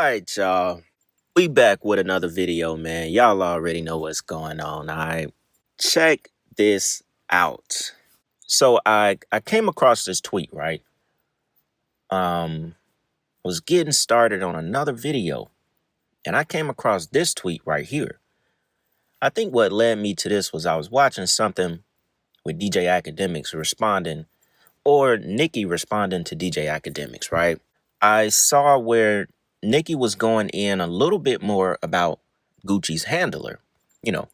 Alright, y'all. We back with another video, man. Y'all already know what's going on, alright? Check this out. So I came across this tweet, right? Was getting started on another video, and I came across this tweet right here. I think what led me to this was I was watching something with DJ Academics responding, or Nicki responding to DJ Academics, right? I saw where Nicki was going in a little bit more about Gucci's handler,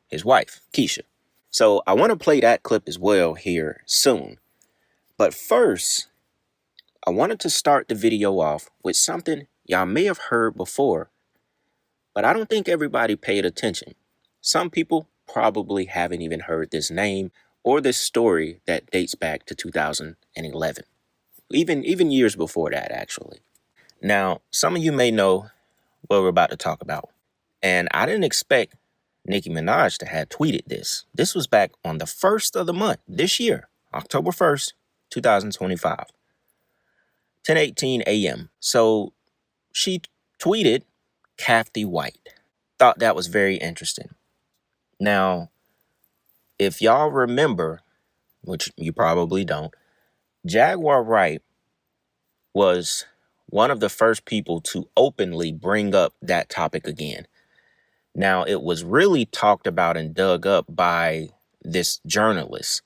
his wife, Keisha. So I want to play that clip as well here soon. But first, I wanted to start the video off with something y'all may have heard before, but I don't think everybody paid attention. Some people probably haven't even heard this name or this story that dates back to 2011. Even years before that, actually. Now, some of you may know what we're about to talk about. And I didn't expect Nicki Minaj to have tweeted this. This was back on the 1st of the month, this year, October 1st, 2025, 10:18 a.m. So she tweeted Kathy White. Thought that was very interesting. Now, if y'all remember, which you probably don't, Jaguar Wright was one of the first people to openly bring up that topic again. Now, it was really talked about and dug up by this journalist,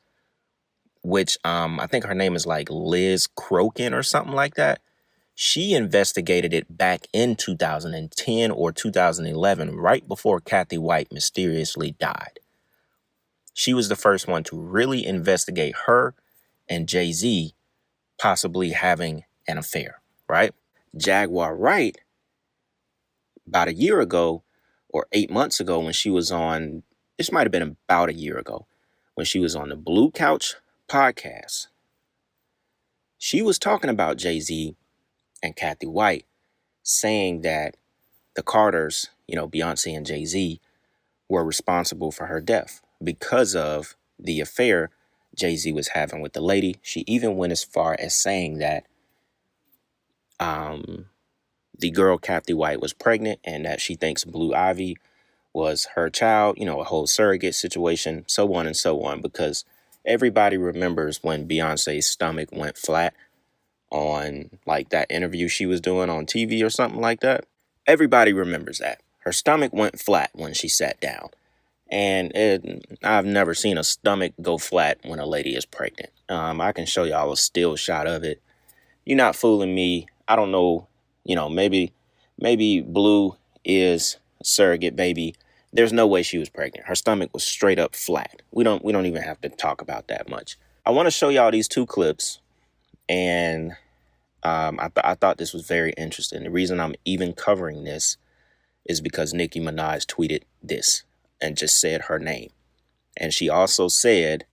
which I think her name is like Liz Crokin or something like that. She investigated it back in 2010 or 2011, right before Kathy White mysteriously died. She was the first one to really investigate her and Jay-Z possibly having an affair, right? Jaguar Wright, about a year ago or 8 months ago when she was on, this might have been about a year ago, when she was on the Blue Couch podcast, she was talking about Jay-Z and Kathy White, saying that the Carters, Beyonce and Jay-Z, were responsible for her death because of the affair Jay-Z was having with the lady. She even went as far as saying that the girl Kathy White was pregnant and that she thinks Blue Ivy was her child, a whole surrogate situation, so on and so on, because everybody remembers when Beyonce's stomach went flat on like that interview she was doing on TV or something like that. Everybody remembers that. Her stomach went flat when she sat down. And I've never seen a stomach go flat when a lady is pregnant. I can show y'all a still shot of it. You're not fooling me. I don't know, maybe Blue is a surrogate baby. There's no way she was pregnant. Her stomach was straight up flat. We don't even have to talk about that much. I want to show y'all these two clips, and I thought this was very interesting. The reason I'm even covering this is because Nicki Minaj tweeted this and just said her name. And she also said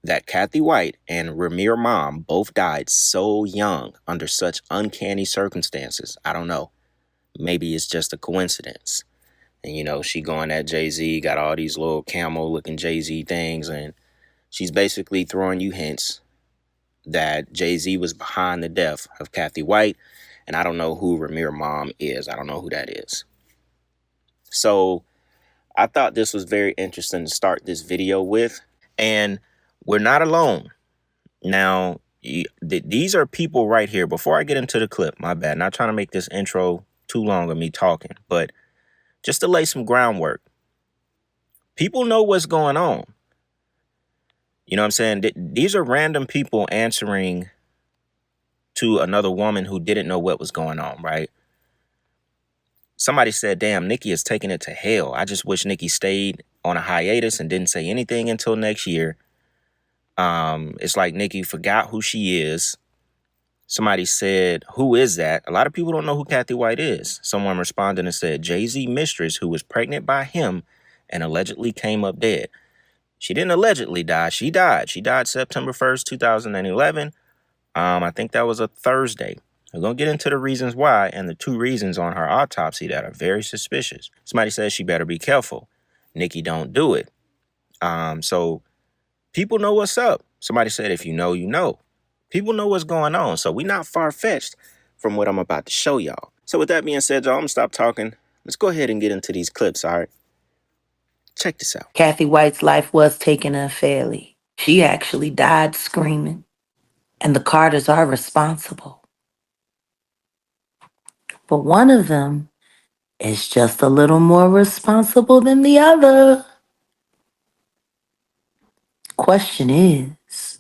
that Kathy White and Ramir Mom both died so young under such uncanny circumstances. I don't know. Maybe it's just a coincidence. And, she going at Jay-Z, got all these little camel-looking Jay-Z things, and she's basically throwing you hints that Jay-Z was behind the death of Kathy White, and I don't know who Ramir Mom is. I don't know who that is. So I thought this was very interesting to start this video with, and we're not alone. Now, these are people right here. Before I get into the clip, my bad, not trying to make this intro too long of me talking, but just to lay some groundwork. People know what's going on. You know what I'm saying? These are random people answering to another woman who didn't know what was going on, right? Somebody said, damn, Nicki is taking it to hell. I just wish Nicki stayed on a hiatus and didn't say anything until next year. It's like Nicki forgot who she is. Somebody said, who is that? A lot of people don't know who Kathy White is. Someone responded and said, Jay-Z mistress who was pregnant by him and allegedly came up dead. She didn't allegedly die. She died. She died September 1st, 2011. I think that was a Thursday. We're going to get into the reasons why and the two reasons on her autopsy that are very suspicious. Somebody says she better be careful. Nicki don't do it. So people know what's up. Somebody said, if you know, you know. People know what's going on. So we're not far-fetched from what I'm about to show y'all. So with that being said, y'all, I'm gonna stop talking. Let's go ahead and get into these clips, all right? Check this out. Kathy White's life was taken unfairly. She actually died screaming. And the Carters are responsible. But one of them is just a little more responsible than the other. Question is,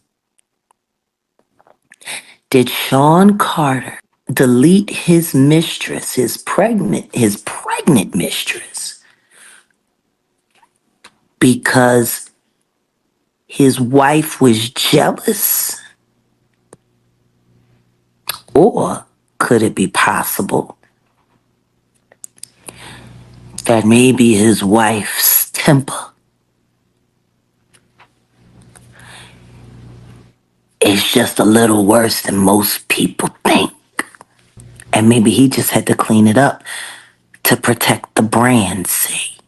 did Sean Carter delete his mistress, his pregnant mistress, because his wife was jealous? Or could it be possible that maybe his wife's temper is just a little worse than most people think? And maybe he just had to clean it up to protect the brand's sake.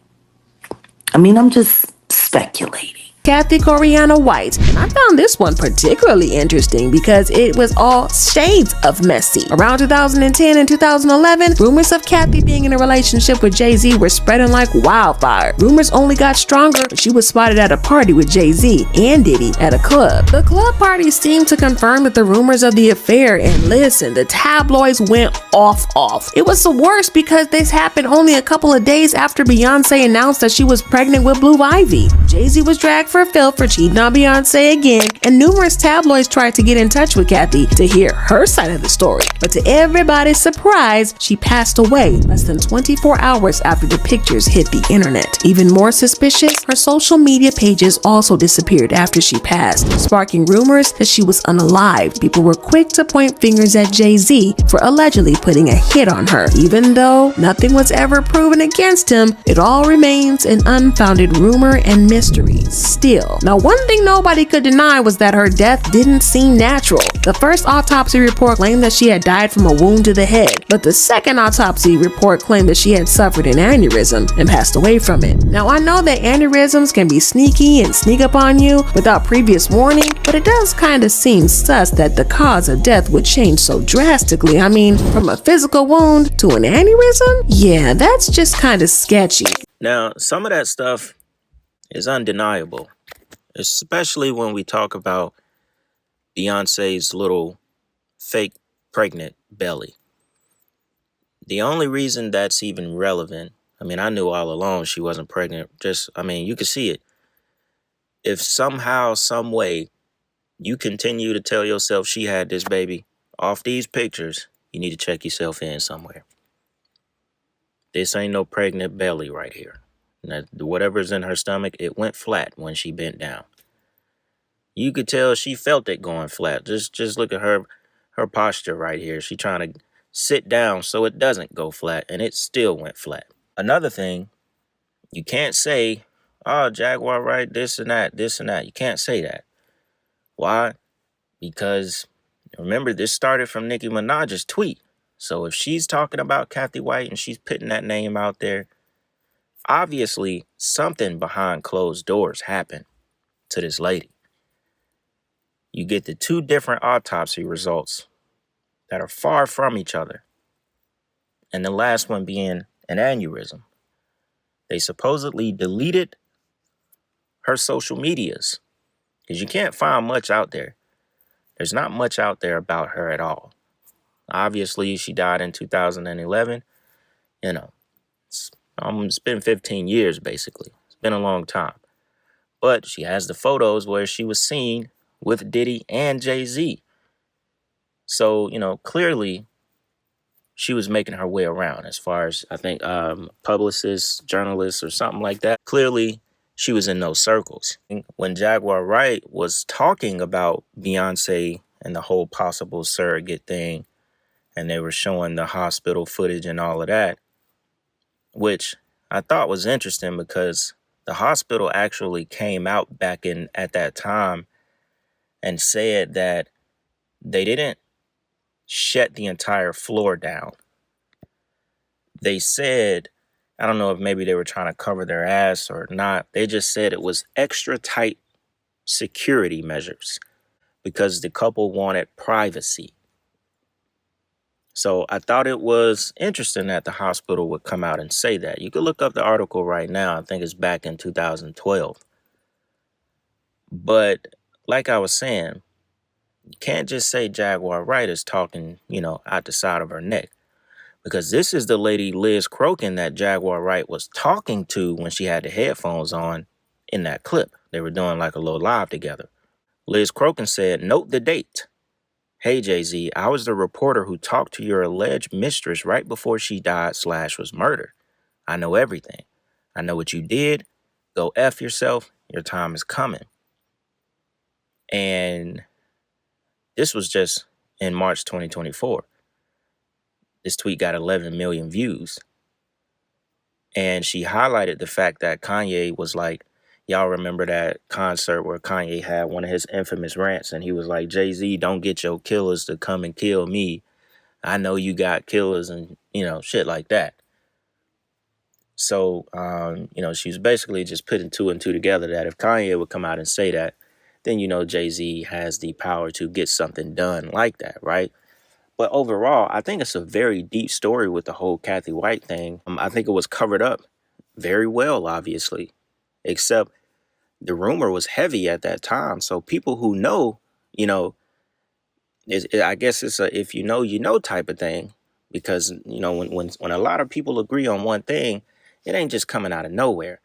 I mean, I'm just speculating. Kathy Coriana White. I found this one particularly interesting because it was all shades of messy. Around 2010 and 2011, rumors of Kathy being in a relationship with Jay-Z were spreading like wildfire. Rumors only got stronger when she was spotted at a party with Jay-Z and Diddy at a club. The club party seemed to confirm that the rumors of the affair, and listen, the tabloids went off. It was the worst because this happened only a couple of days after Beyonce announced that she was pregnant with Blue Ivy. Jay-Z was dragged for Phil for cheating on Beyonce again, and numerous tabloids tried to get in touch with Kathy to hear her side of the story. But to everybody's surprise, she passed away less than 24 hours after the pictures hit the internet. Even more suspicious, her social media pages also disappeared after she passed, sparking rumors that she was unalive. People were quick to point fingers at Jay-Z for allegedly putting a hit on her. Even though nothing was ever proven against him, it all remains an unfounded rumor and mystery still. Now, one thing nobody could deny was that her death didn't seem natural. The first autopsy report claimed that she had died from a wound to the head, but the second autopsy report claimed that she had suffered an aneurysm and passed away from it. Now, I know that aneurysms can be sneaky and sneak up on you without previous warning, but it does kind of seem sus that the cause of death would change so drastically. I mean, from a physical wound to an aneurysm? Yeah, that's just kind of sketchy. Now, some of that stuff is undeniable, especially when we talk about Beyonce's little fake pregnant belly. The only reason that's even relevant, I mean, I knew all along she wasn't pregnant. You could see it. If somehow, some way, you continue to tell yourself she had this baby off these pictures, you need to check yourself in somewhere. This ain't no pregnant belly right here. Now, whatever's in her stomach, it went flat when she bent down. You could tell she felt it going flat. Just look at her posture right here. She trying to sit down so it doesn't go flat, and it still went flat. Another thing, you can't say, oh, Jaguar, right, this and that. You can't say that. Why? Because remember, this started from Nicki Minaj's tweet. So if she's talking about Kathy White and she's putting that name out there, obviously something behind closed doors happened to this lady. You get the two different autopsy results that are far from each other, and the last one being an aneurysm. They supposedly deleted her social medias because you can't find much out there. There's not much out there about her at all. Obviously, she died in 2011. It's been 15 years, basically. It's been a long time. But she has the photos where she was seen with Diddy and Jay-Z. So, clearly she was making her way around as far as, I think, publicists, journalists, or something like that. Clearly, she was in those circles. When Jaguar Wright was talking about Beyonce and the whole possible surrogate thing, and they were showing the hospital footage and all of that, which I thought was interesting because the hospital actually came out back in at that time and said that they didn't shut the entire floor down. They said, I don't know if maybe they were trying to cover their ass or not. They just said it was extra tight security measures because the couple wanted privacy. So I thought it was interesting that the hospital would come out and say that. You could look up the article right now. I think it's back in 2012. But like I was saying, you can't just say Jaguar Wright is talking, out the side of her neck. Because this is the lady Liz Crokin that Jaguar Wright was talking to when she had the headphones on in that clip. They were doing like a little live together. Liz Crokin said, "Note the date. Hey, Jay-Z, I was the reporter who talked to your alleged mistress right before she died / was murdered. I know everything. I know what you did. Go F yourself. Your time is coming." And this was just in March 2024. This tweet got 11 million views. And she highlighted the fact that Kanye was like, y'all remember that concert where Kanye had one of his infamous rants and he was like, "Jay-Z, don't get your killers to come and kill me. I know you got killers," and, shit like that. So, she was basically just putting two and two together that if Kanye would come out and say that, then, Jay-Z has the power to get something done like that, right? But overall, I think it's a very deep story with the whole Kathy White thing. I think it was covered up very well, obviously, except the rumor was heavy at that time. So people who know, I guess it's a if you know type of thing, because when a lot of people agree on one thing, it ain't just coming out of nowhere.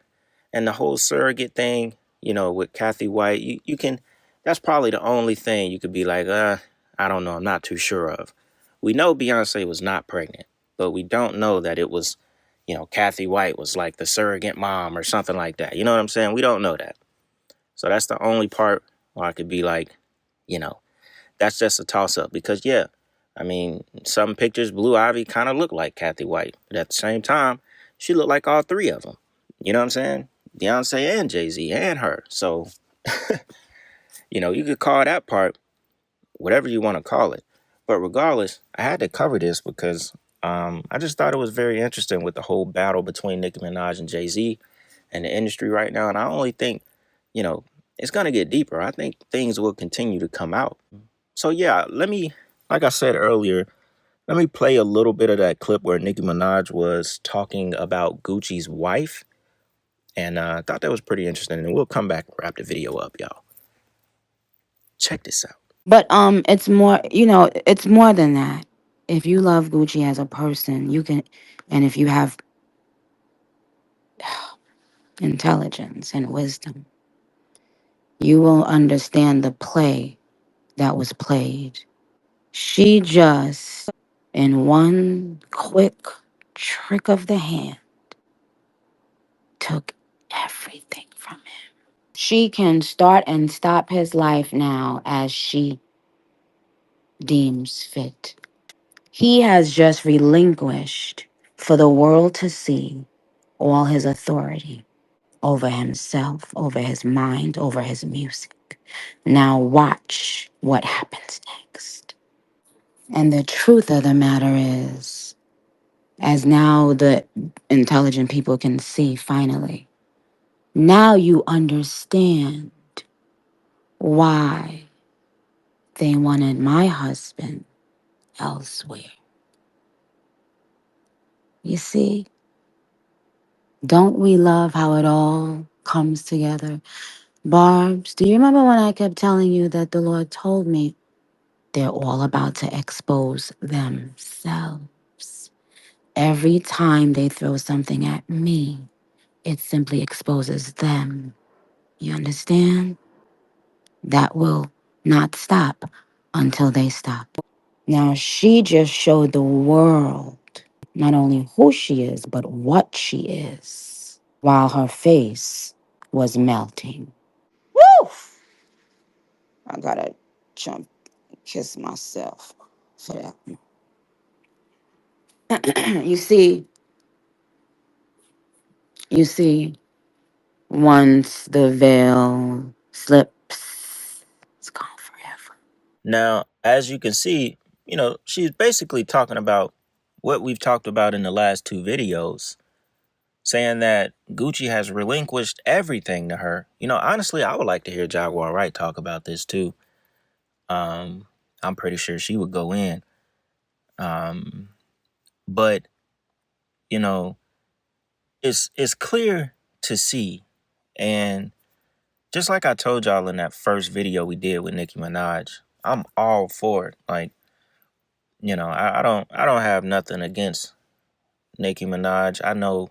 And the whole surrogate thing, with Kathy White, you can, that's probably the only thing you could be like, I don't know, I'm not too sure of. We know Beyonce was not pregnant, but we don't know that it was, Kathy White was like the surrogate mom or something like that. You know what I'm saying? We don't know that. So that's the only part where I could be like, you know, that's just a toss up because, yeah, I mean, some pictures, Blue Ivy kind of looked like Kathy White, but at the same time, she looked like all three of them. You know what I'm saying? Beyonce and Jay-Z and her. So, you could call that part whatever you want to call it. But regardless, I had to cover this because I just thought it was very interesting with the whole battle between Nicki Minaj and Jay-Z and the industry right now. And I only think, it's going to get deeper. I think things will continue to come out. So, yeah, like I said earlier, let me play a little bit of that clip where Nicki Minaj was talking about Gucci's wife. And I thought that was pretty interesting. And we'll come back and wrap the video up, y'all. Check this out. But it's more than that. If you love Gucci as a person, you can, and if you have intelligence and wisdom, you will understand the play that was played. She just, in one quick trick of the hand, took everything from him. She can start and stop his life now as she deems fit. He has just relinquished for the world to see all his authority over himself, over his mind, over his music. Now watch what happens next. And the truth of the matter is, as now the intelligent people can see finally, now you understand why they wanted my husband elsewhere. You see, don't we love how it all comes together? Barbs, do you remember when I kept telling you that the Lord told me they're all about to expose themselves? Every time they throw something at me, it simply exposes them. You understand? That will not stop until they stop. Now, she just showed the world not only who she is, but what she is, while her face was melting. Woo! I gotta jump and kiss myself for that. You see, once the veil slips, it's gone forever. Now, as you can see, she's basically talking about what we've talked about in the last two videos, saying that Gucci has relinquished everything to her. Honestly, I would like to hear Jaguar Wright talk about this too. I'm pretty sure she would go in. But you know, it's clear to see, and just like I told y'all in that first video we did with Nicki Minaj, I'm all for it. Like, I don't have nothing against Nicki Minaj. I know,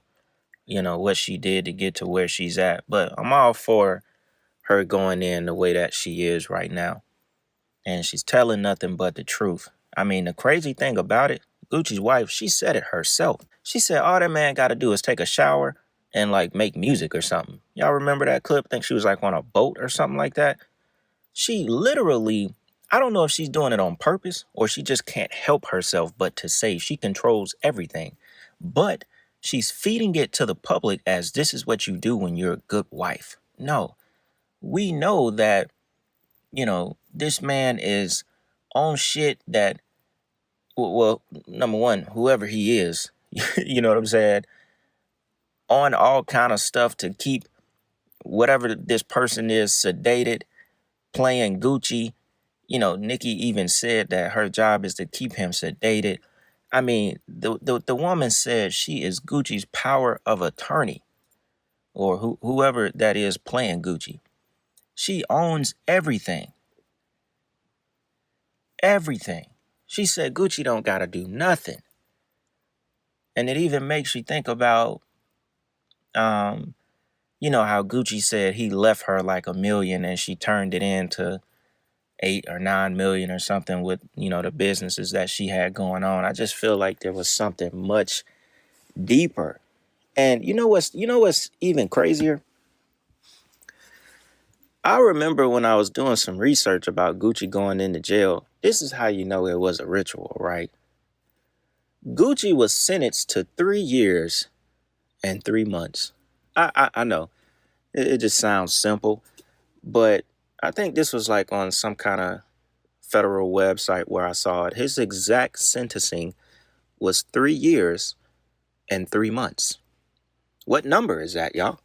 what she did to get to where she's at, but I'm all for her going in the way that she is right now. And she's telling nothing but the truth. I mean, the crazy thing about it, Gucci's wife, she said it herself. She said all that man got to do is take a shower and like make music or something. Y'all remember that clip? I think she was like on a boat or something like that. She literally, I don't know if she's doing it on purpose or she just can't help herself but to say she controls everything. But she's feeding it to the public as this is what you do when you're a good wife. No, we know that, this man is on shit that, well, number one, whoever he is, you know what I'm saying, on all kind of stuff to keep whatever this person is sedated, playing Gucci. Nicki even said that her job is to keep him sedated. I mean, the woman said she is Gucci's power of attorney, or whoever that is playing Gucci. She owns everything. Everything. She said Gucci don't gotta do nothing. And it even makes you think about, how Gucci said he left her like $1 million and she turned it into 8 or 9 million or something with, the businesses that she had going on. I just feel like there was something much deeper. And you know what's even crazier? I remember when I was doing some research about Gucci going into jail. This is how you know it was a ritual, right? Gucci was sentenced to 3 years and 3 months. I know it just sounds simple, but I think this was like on some kind of federal website where I saw it. His exact sentencing was 3 years and 3 months. What number is that, y'all?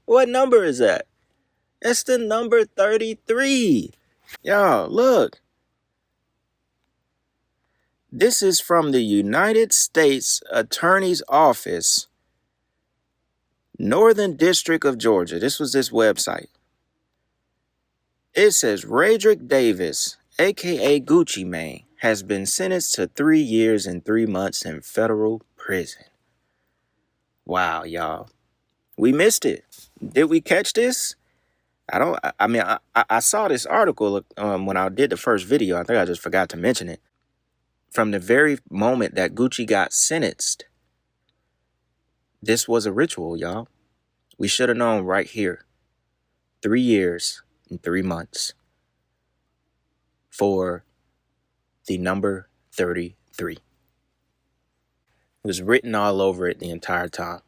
What number is that? It's the number 33. Y'all, look. This is from the United States Attorney's Office, Northern District of Georgia. This was this website. It says Radrick Davis, aka Gucci Mane, has been sentenced to 3 years and 3 months in federal prison. Wow, y'all. We missed it. Did we catch this? I saw this article when I did the first video. I think I just forgot to mention it. From the very moment that Gucci got sentenced, this was a ritual, y'all. We should have known right here. 3 years and 3 months for the number 33. It was written all over it the entire time.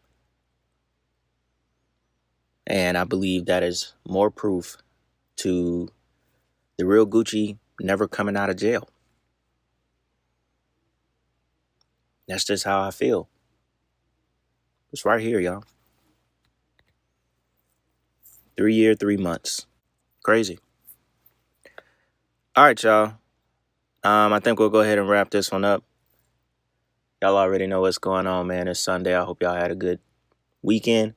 And I believe that is more proof to the real Gucci never coming out of jail. That's just how I feel. It's right here, y'all. 3 years, 3 months. Crazy. All right, y'all. I think we'll go ahead and wrap this one up. Y'all already know what's going on, man. It's Sunday. I hope y'all had a good weekend.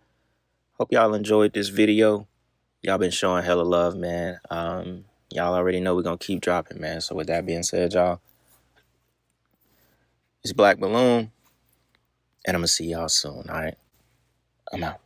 Hope y'all enjoyed this video. Y'all been showing hella love, man. Y'all already know we're going to keep dropping, man. So with that being said, y'all, it's Black Balloon, and I'm going to see y'all soon, all right? I'm out.